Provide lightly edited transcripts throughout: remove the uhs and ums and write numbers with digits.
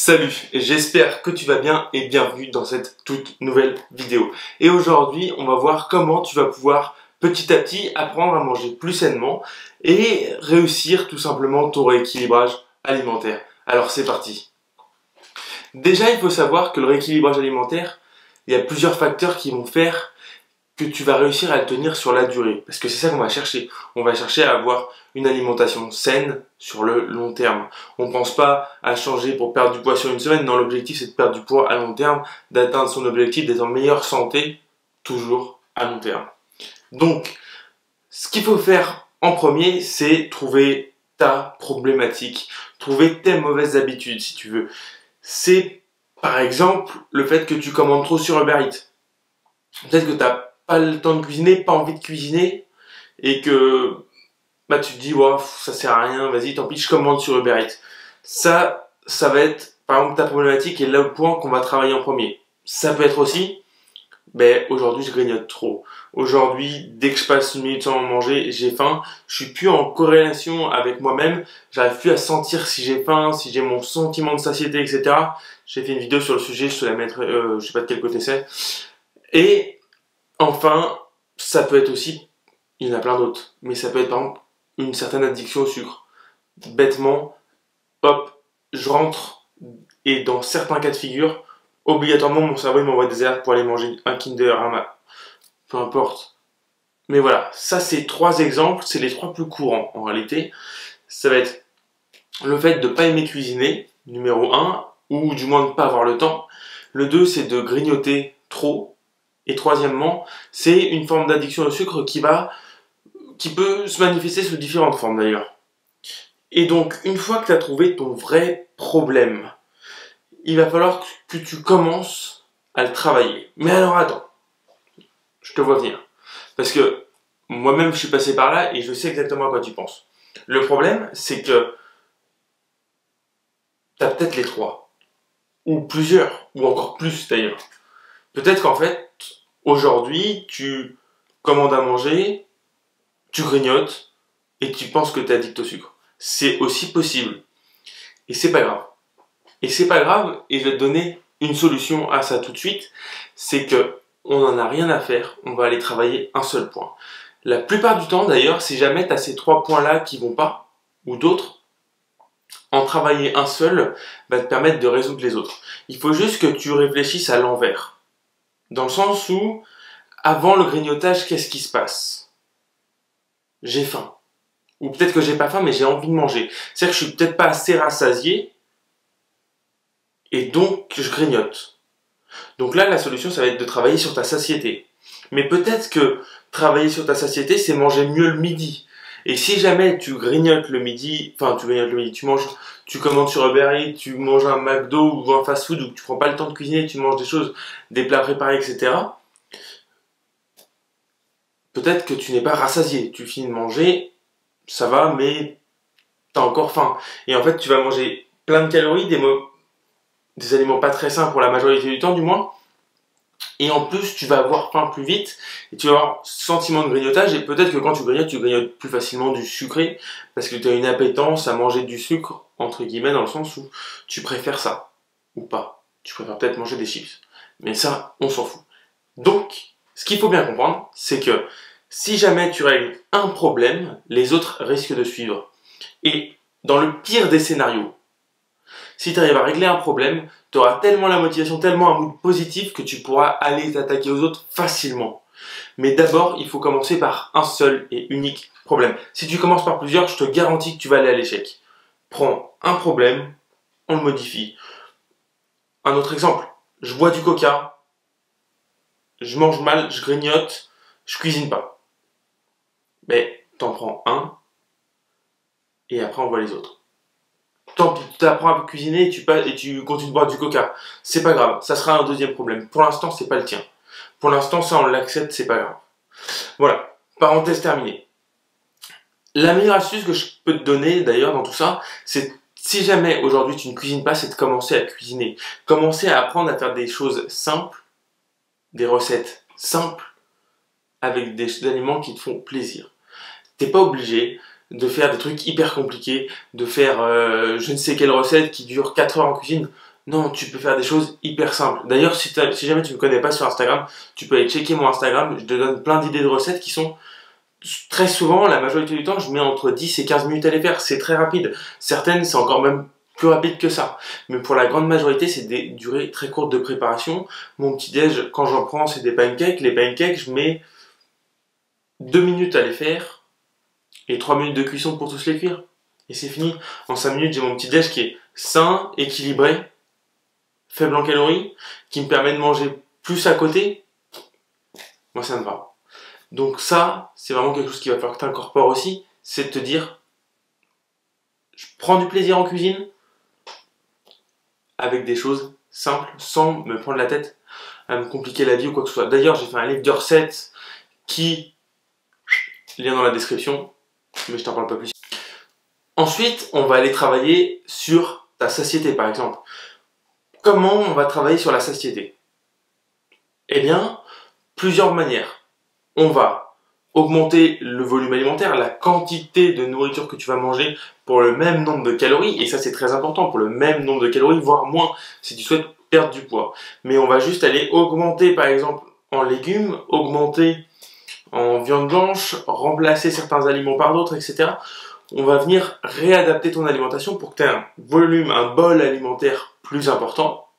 Salut, j'espère que tu vas bien et bienvenue dans cette toute nouvelle vidéo. Et aujourd'hui, on va voir comment tu vas pouvoir petit à petit apprendre à manger plus sainement et réussir tout simplement ton rééquilibrage alimentaire. Alors c'est parti. Déjà, il faut savoir que le rééquilibrage alimentaire, il y a plusieurs facteurs qui vont faire que tu vas réussir à le tenir sur la durée. Parce que c'est ça qu'on va chercher. On va chercher à avoir une alimentation saine sur le long terme. On ne pense pas à changer pour perdre du poids sur une semaine. Non, l'objectif c'est de perdre du poids à long terme, d'atteindre son objectif, d'être en meilleure santé, toujours à long terme. Donc, ce qu'il faut faire en premier, c'est trouver ta problématique, trouver tes mauvaises habitudes si tu veux. C'est par exemple le fait que tu commandes trop sur Uber Eats. Peut-être que tu n'as pas le temps de cuisiner, pas envie de cuisiner, et que tu te dis, wow, ça sert à rien, vas-y, tant pis, je commande sur Uber Eats. Ça va être, par exemple, ta problématique et là le point qu'on va travailler en premier. Ça peut être aussi, aujourd'hui je grignote trop. Aujourd'hui, dès que je passe une minute sans manger, j'ai faim, je suis plus en corrélation avec moi-même, j'arrive plus à sentir si j'ai faim, si j'ai mon sentiment de satiété, etc. J'ai fait une vidéo sur le sujet, je te la mettrai, je sais pas de quel côté c'est. Et enfin, ça peut être aussi, il y en a plein d'autres, mais ça peut être par exemple une certaine addiction au sucre. Bêtement, hop, je rentre et dans certains cas de figure, obligatoirement mon cerveau il m'envoie des alertes pour aller manger un Kinder, peu importe. Mais voilà, ça c'est trois exemples, c'est les trois plus courants en réalité. Ça va être le fait de ne pas aimer cuisiner, numéro 1, ou du moins de ne pas avoir le temps. Le 2, c'est de grignoter trop. Et troisièmement, c'est une forme d'addiction au sucre qui peut se manifester sous différentes formes d'ailleurs. Et donc, une fois que tu as trouvé ton vrai problème, il va falloir que tu commences à le travailler. Mais alors attends, je te vois venir. Parce que moi-même, je suis passé par là et je sais exactement à quoi tu penses. Le problème, c'est que tu as peut-être les trois, ou plusieurs, ou encore plus d'ailleurs. Peut-être qu'en fait, aujourd'hui, tu commandes à manger, tu grignotes et tu penses que tu es addict au sucre. C'est aussi possible. Et c'est pas grave. Et c'est pas grave, et je vais te donner une solution à ça tout de suite, c'est que on n'en a rien à faire, on va aller travailler un seul point. La plupart du temps d'ailleurs, si jamais tu as ces trois points-là qui vont pas, ou d'autres, en travailler un seul va te permettre de résoudre les autres. Il faut juste que tu réfléchisses à l'envers. Dans le sens où, avant le grignotage, qu'est-ce qui se passe? J'ai faim. Ou peut-être que j'ai pas faim, mais j'ai envie de manger. C'est-à-dire que je suis peut-être pas assez rassasié, et donc je grignote. Donc là, la solution, ça va être de travailler sur ta satiété. Mais peut-être que travailler sur ta satiété, c'est manger mieux le midi. Et si jamais tu grignotes le midi, tu commandes sur Uber Eats, tu manges un McDo ou un fast-food, ou que tu prends pas le temps de cuisiner, tu manges des choses, des plats préparés, etc. Peut-être que tu n'es pas rassasié. Tu finis de manger, ça va, mais t'as encore faim. Et en fait, tu vas manger plein de calories, des aliments pas très sains pour la majorité du temps, du moins. Et en plus, tu vas avoir faim plus vite, et tu vas avoir ce sentiment de grignotage, et peut-être que quand tu grignotes plus facilement du sucré, parce que tu as une appétence à manger du sucre, entre guillemets, dans le sens où tu préfères ça, ou pas. Tu préfères peut-être manger des chips. Mais ça, on s'en fout. Donc, ce qu'il faut bien comprendre, c'est que si jamais tu règles un problème, les autres risquent de suivre. Et dans le pire des scénarios, si tu arrives à régler un problème, tu auras tellement la motivation, tellement un mood positif que tu pourras aller t'attaquer aux autres facilement. Mais d'abord, il faut commencer par un seul et unique problème. Si tu commences par plusieurs, je te garantis que tu vas aller à l'échec. Prends un problème, on le modifie. Un autre exemple, je bois du coca, je mange mal, je grignote, je cuisine pas. Mais t'en prends un, et après on voit les autres. Tant pis, tu apprends à cuisiner et tu continues de boire du coca. C'est pas grave, ça sera un deuxième problème. Pour l'instant, c'est pas le tien. Pour l'instant, ça on l'accepte, c'est pas grave. Voilà, parenthèse terminée. La meilleure astuce que je peux te donner d'ailleurs dans tout ça, c'est si jamais aujourd'hui tu ne cuisines pas, c'est de commencer à cuisiner. Commencer à apprendre à faire des choses simples, des recettes simples, avec des aliments qui te font plaisir. T'es pas obligé de faire des trucs hyper compliqués, de faire je ne sais quelle recette qui dure 4 heures en cuisine. Non, tu peux faire des choses hyper simples. D'ailleurs, si jamais tu ne me connais pas sur Instagram, tu peux aller checker mon Instagram. Je te donne plein d'idées de recettes qui sont très souvent, la majorité du temps, je mets entre 10 et 15 minutes à les faire. C'est très rapide. Certaines, c'est encore même plus rapide que ça. Mais pour la grande majorité, c'est des durées très courtes de préparation. Mon petit déj, quand j'en prends, c'est des pancakes. Les pancakes, je mets 2 minutes à les faire et 3 minutes de cuisson pour tous les cuire. Et c'est fini. En 5 minutes, j'ai mon petit déj qui est sain, équilibré, faible en calories, qui me permet de manger plus à côté. Moi, ça me va. Donc ça, c'est vraiment quelque chose qu'il va falloir que tu incorpores aussi, c'est de te dire, je prends du plaisir en cuisine avec des choses simples, sans me prendre la tête à me compliquer la vie ou quoi que ce soit. D'ailleurs, j'ai fait un livre de recettes qui, lien dans la description, mais je t'en parle pas plus. Ensuite, on va aller travailler sur ta satiété, par exemple. Comment on va travailler sur la satiété? Eh bien, plusieurs manières. On va augmenter le volume alimentaire, la quantité de nourriture que tu vas manger pour le même nombre de calories, et ça c'est très important, pour le même nombre de calories, voire moins, si tu souhaites perdre du poids. Mais on va juste aller augmenter, par exemple, en légumes, augmenter en viande blanche, remplacer certains aliments par d'autres, etc. On va venir réadapter ton alimentation pour que tu aies un volume, un bol alimentaire plus important,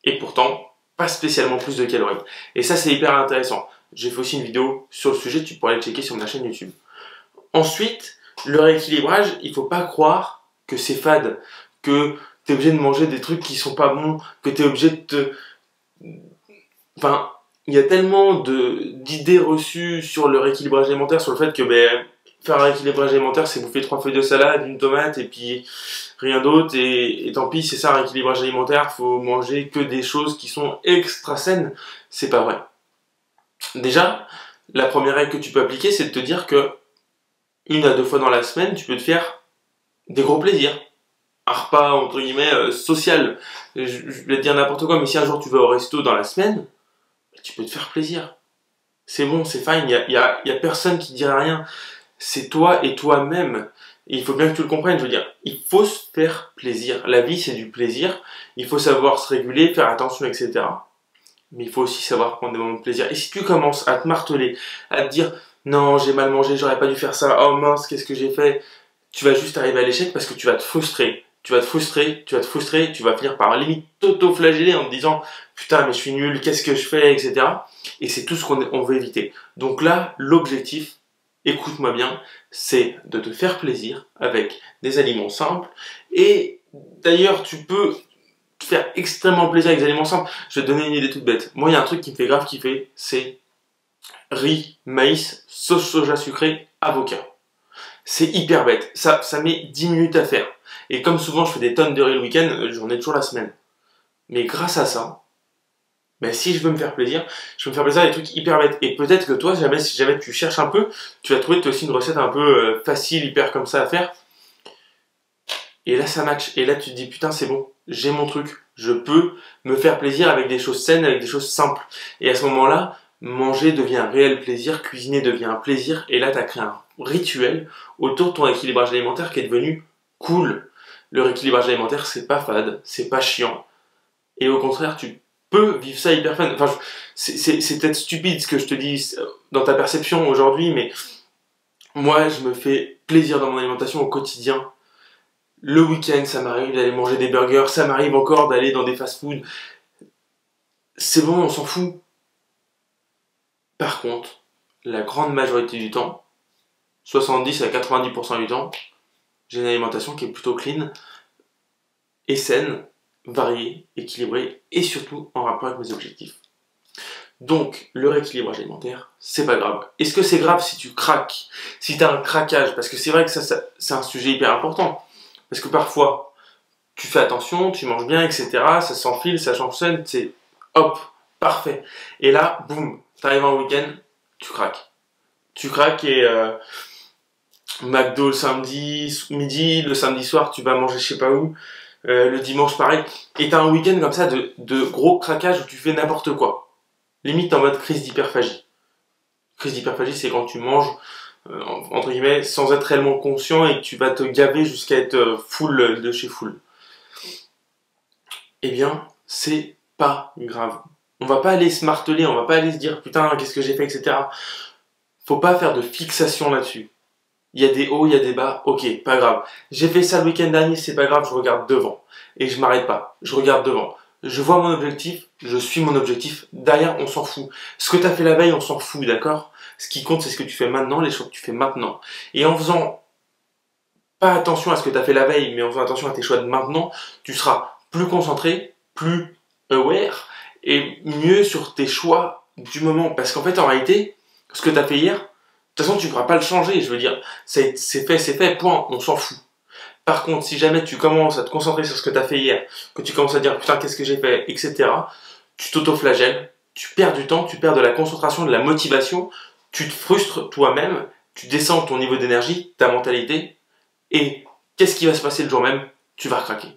et pourtant, pas spécialement plus de calories. Et ça c'est hyper intéressant. J'ai fait aussi une vidéo sur le sujet, tu pourras aller checker sur ma chaîne YouTube. Ensuite, le rééquilibrage, il ne faut pas croire que c'est fade, que tu es obligé de manger des trucs qui sont pas bons, que tu es obligé de te... Enfin, il y a tellement d'idées reçues sur le rééquilibrage alimentaire, sur le fait que faire un rééquilibrage alimentaire, c'est bouffer 3 feuilles de salade, une tomate et puis rien d'autre. Et tant pis, c'est ça un rééquilibrage alimentaire, faut manger que des choses qui sont extra saines. C'est pas vrai. Déjà, la première règle que tu peux appliquer, c'est de te dire que 1 à 2 fois dans la semaine, tu peux te faire des gros plaisirs. Un repas, entre guillemets, social. Je vais te dire n'importe quoi, mais si un jour tu vas au resto dans la semaine, tu peux te faire plaisir. C'est bon, c'est fine, il y a personne qui dira rien. C'est toi et toi-même. Et il faut bien que tu le comprennes, je veux dire, il faut se faire plaisir. La vie, c'est du plaisir. Il faut savoir se réguler, faire attention, etc. Mais il faut aussi savoir prendre des moments de plaisir. Et si tu commences à te marteler, à te dire non, j'ai mal mangé, j'aurais pas dû faire ça, oh mince, qu'est-ce que j'ai fait? Tu vas juste arriver à l'échec parce que tu vas te frustrer. Tu vas te frustrer, tu vas te frustrer, tu vas finir par limite t'auto-flageller en te disant putain, mais je suis nul, qu'est-ce que je fais, etc. Et c'est tout ce qu'on veut éviter. Donc là, l'objectif, écoute-moi bien, c'est de te faire plaisir avec des aliments simples. Et d'ailleurs, tu peux te faire extrêmement plaisir avec des aliments simples. Je vais te donner une idée toute bête. Moi, il y a un truc qui me fait grave kiffer, c'est riz, maïs, sauce soja sucrée, avocat. C'est hyper bête. Ça met 10 minutes à faire. Et comme souvent, je fais des tonnes de riz le week-end, j'en ai toujours la semaine. Mais grâce à ça, si je veux me faire plaisir, je veux me faire plaisir avec des trucs hyper bêtes. Et peut-être que toi, si jamais tu cherches un peu, tu vas trouver toi aussi une recette un peu facile, hyper comme ça à faire. Et là, ça match. Et là, tu te dis, putain, c'est bon, j'ai mon truc. Je peux me faire plaisir avec des choses saines, avec des choses simples. Et à ce moment-là, manger devient un réel plaisir, cuisiner devient un plaisir. Et là, tu as créé un rituel autour de ton équilibrage alimentaire qui est devenu cool. Le rééquilibrage alimentaire, c'est pas fade, c'est pas chiant. Et au contraire, tu peux vivre ça hyper fun. Enfin, c'est peut-être stupide ce que je te dis dans ta perception aujourd'hui, mais moi, je me fais plaisir dans mon alimentation au quotidien. Le week-end, ça m'arrive d'aller manger des burgers, ça m'arrive encore d'aller dans des fast-food. C'est bon, on s'en fout. Par contre, la grande majorité du temps, 70 à 90% du temps, j'ai une alimentation qui est plutôt clean et saine, variée, équilibrée et surtout en rapport avec mes objectifs. Donc, le rééquilibrage alimentaire, c'est pas grave. Est-ce que c'est grave si tu craques, si tu as un craquage? Parce que c'est vrai que ça c'est un sujet hyper important. Parce que parfois, tu fais attention, tu manges bien, etc. Ça s'enfile, ça chansonne, c'est hop, parfait. Et là, boum, t'arrives en week-end, tu craques. Tu craques et McDo le samedi midi, le samedi soir, tu vas manger je sais pas où, le dimanche pareil. Et t'as un week-end comme ça de gros craquage où tu fais n'importe quoi. Limite en mode crise d'hyperphagie. Crise d'hyperphagie, c'est quand tu manges entre guillemets, sans être réellement conscient et que tu vas te gaver jusqu'à être full de chez full. eh bien, c'est pas grave. On va pas aller se marteler, on va pas aller se dire putain, qu'est-ce que j'ai fait, etc. Faut pas faire de fixation là-dessus. Il y a des hauts, il y a des bas, ok, pas grave. J'ai fait ça le week-end dernier, c'est pas grave, je regarde devant. Et je m'arrête pas, je regarde devant. Je vois mon objectif, je suis mon objectif. Derrière, on s'en fout. Ce que tu as fait la veille, on s'en fout, d'accord? Ce qui compte, c'est ce que tu fais maintenant, les choix que tu fais maintenant. Et en faisant pas attention à ce que tu as fait la veille, mais en faisant attention à tes choix de maintenant, tu seras plus concentré, plus aware, et mieux sur tes choix du moment. Parce qu'en fait, en réalité, ce que tu as fait hier, de toute façon, tu ne pourras pas le changer. Je veux dire, c'est fait, point, on s'en fout. Par contre, si jamais tu commences à te concentrer sur ce que tu as fait hier, que tu commences à dire putain, qu'est-ce que j'ai fait, etc., tu t'auto-flagelles, tu perds du temps, tu perds de la concentration, de la motivation, tu te frustres toi-même, tu descends ton niveau d'énergie, ta mentalité, et qu'est-ce qui va se passer le jour même? Tu vas craquer.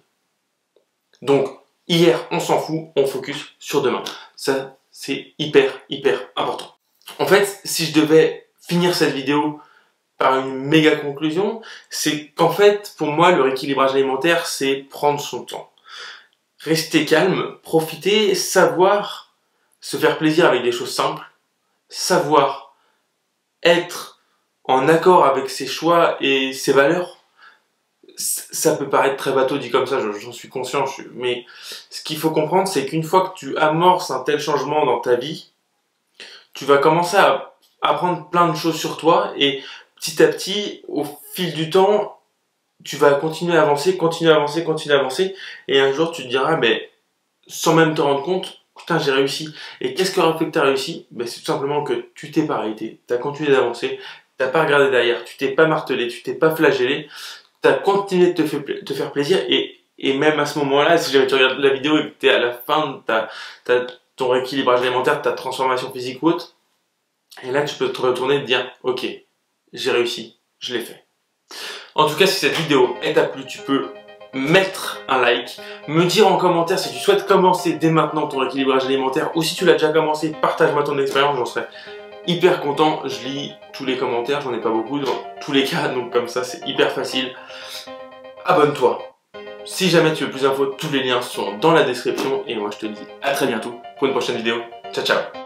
Donc, hier, on s'en fout, on focus sur demain. Ça, c'est hyper important. En fait, si je devais finir cette vidéo par une méga conclusion, c'est qu'en fait, pour moi, le rééquilibrage alimentaire, c'est prendre son temps. Rester calme, profiter, savoir se faire plaisir avec des choses simples, savoir être en accord avec ses choix et ses valeurs. Ça peut paraître très bateau dit comme ça, j'en suis conscient, mais ce qu'il faut comprendre, c'est qu'une fois que tu amorces un tel changement dans ta vie, tu vas commencer à apprendre plein de choses sur toi et petit à petit, au fil du temps, tu vas continuer à avancer, et un jour tu te diras, mais sans même te rendre compte, putain, j'ai réussi. Et qu'est-ce qui aura fait que tu as réussi? Ben, c'est tout simplement que tu t'es pas arrêté, tu as continué d'avancer, tu n'as pas regardé derrière, tu t'es pas martelé, tu t'es pas flagellé, tu as continué de te faire plaisir, et même à ce moment-là, si jamais tu regardes la vidéo et que tu es à la fin de ton rééquilibrage alimentaire, ta transformation physique ou autre, et là tu peux te retourner et te dire, ok, j'ai réussi, je l'ai fait. En tout cas, si cette vidéo t'a plu, tu peux mettre un like, me dire en commentaire si tu souhaites commencer dès maintenant ton rééquilibrage alimentaire ou si tu l'as déjà commencé, partage-moi ton expérience, j'en serais hyper content. Je lis tous les commentaires, j'en ai pas beaucoup dans tous les cas, donc comme ça c'est hyper facile. Abonne-toi. Si jamais tu veux plus d'infos, tous les liens sont dans la description et moi je te dis à très bientôt pour une prochaine vidéo. Ciao ciao.